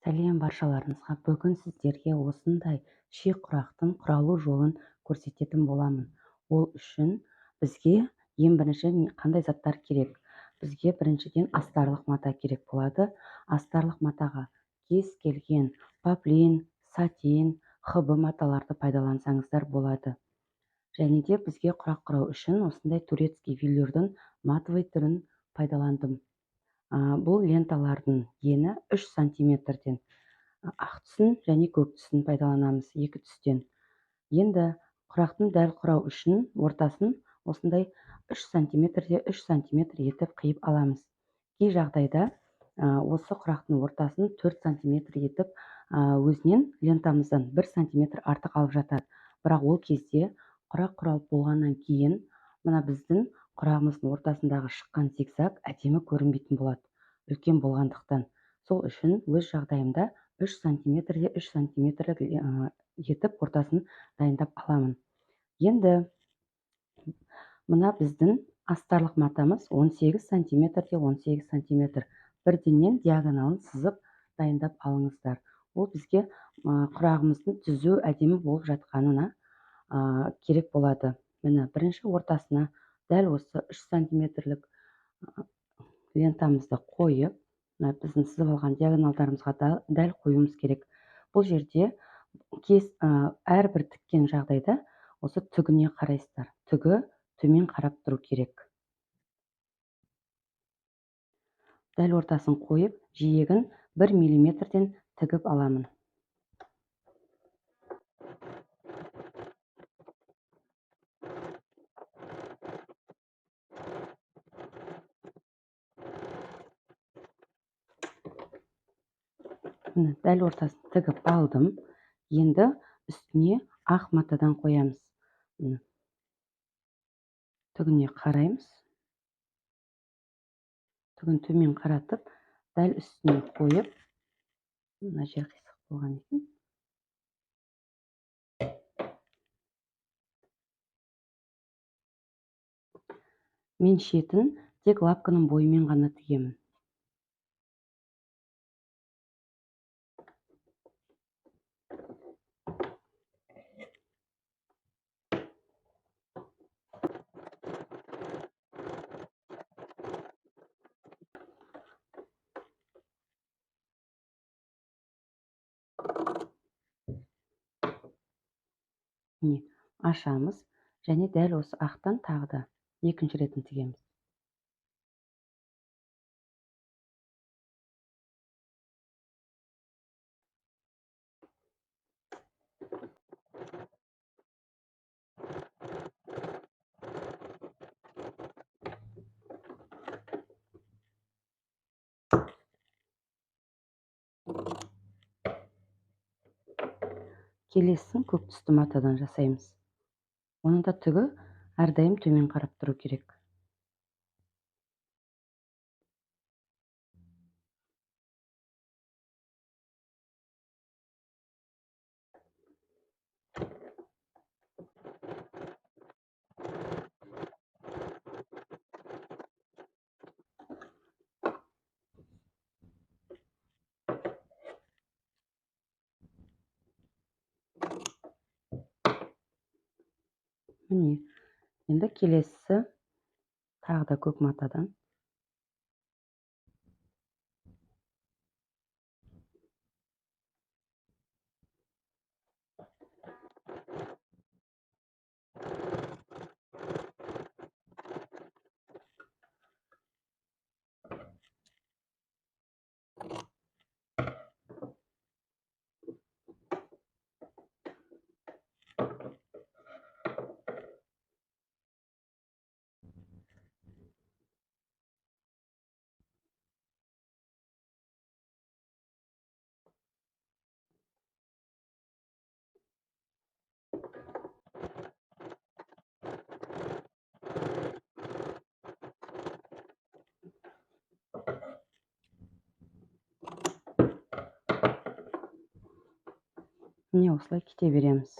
Сәлем баршаларыңызға. Бүгін сіздерге осындай ши құрақтың құралу жолын көрсететін боламын. Ол үшін бізге ең бірінші қандай заттар керек? Бізге біріншіден астарлық мата керек болады. Астарлық матаға кез келген поплин, сатин, ХБ маталарды пайдалансаңыздар болады. Және де бізге құрақ құрау үшін осындай турецкий велюрдің матовый түрін пайдаландым. Бұл ленталардың ені 3 сантиметрден. Ақ түсін және көк түсін пайдаланамыз, 2 түстен. Енді құрақтың дәл құрау үшін ортасын осындай 3 сантиметрде 3 сантиметр етіп қиып аламыз. Кей жағдайда осы құрақтың ортасын 4 сантиметр етіп өзінен лентамыздан 1 сантиметр артық алып жатады. Бірақ ол кезде құрақ құралып болғаннан кейін мына біздің құрағымыздың ортасындағы шыққан зигзаг әдемі көрінбейтін болады, үлкен болғандықтан. Сол үшін өз жағдайымда 3 сантиметрде 3 сантиметр етіп ортасын дайындап аламын. Енді мына біздің астарлық матамыз 18 сантиметрде 18 сантиметр. Бірденнен диагоналын сызып дайындап алыңыздар. Ол бізге құрағымыздың түзу әдемі болып жатқанына керек болады. Міне бірінші ортасына дәл осы 3 сантиметрлік лентамызды қойып, біздің сызып алған диагоналдарымызға дәл қоюымыз керек. Бұл жерде әрбір тіккен жағдайда осы түгіне қарайсыздар. Түгі төмен қарап тұру керек. Дәл ортасын қойып, жиегін 1 миллиметрден тігіп аламын. Дәл ортасын тігіп алдым. Енді үстіне ақ матадан қоямыз. Түгіне қараймыз. Түгін төмен қаратып, дәл үстіне қойып, мына жер қисық болған екен. Мен шетін тек лапканың бойымен ғана тігемін. Ашамыз және дәл осы ақтан тағы да екінші ретін тігеміз. Келесін көк түсті матадан жасаймыз. Оның да түгі әрдайым төмен қарап тұру керек. Міне, енді келесі тағы да көк матадан. Міне осылай кете береміз.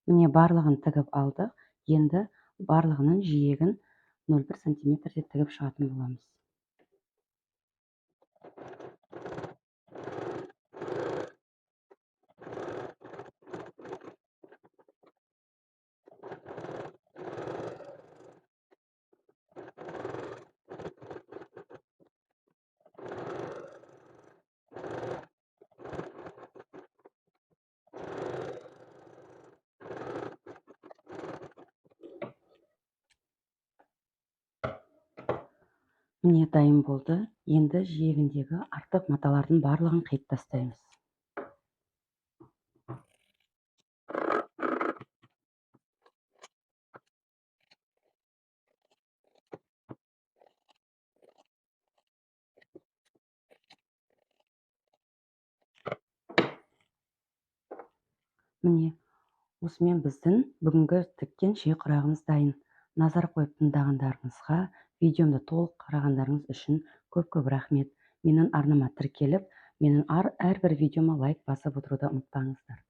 Міне барлығын тігіп алдық. Енді барлығының жиегін 0,1 сантиметрде тігіп шығатын боламыз. Міне дайын болды. Енді жиегіндегі артық маталардың барлығын қиып тастаймыз. Міне осымен біздің бүгінгі тіккен ши құрағымыз дайын. Назар қойып тыңдағандарыңызға, видеомды толық қарағандарыңыз үшін көп рахмет. Менің арнама тіркеліп, менің әрбір видеома лайк басып отыруды ұмытпаңыздар.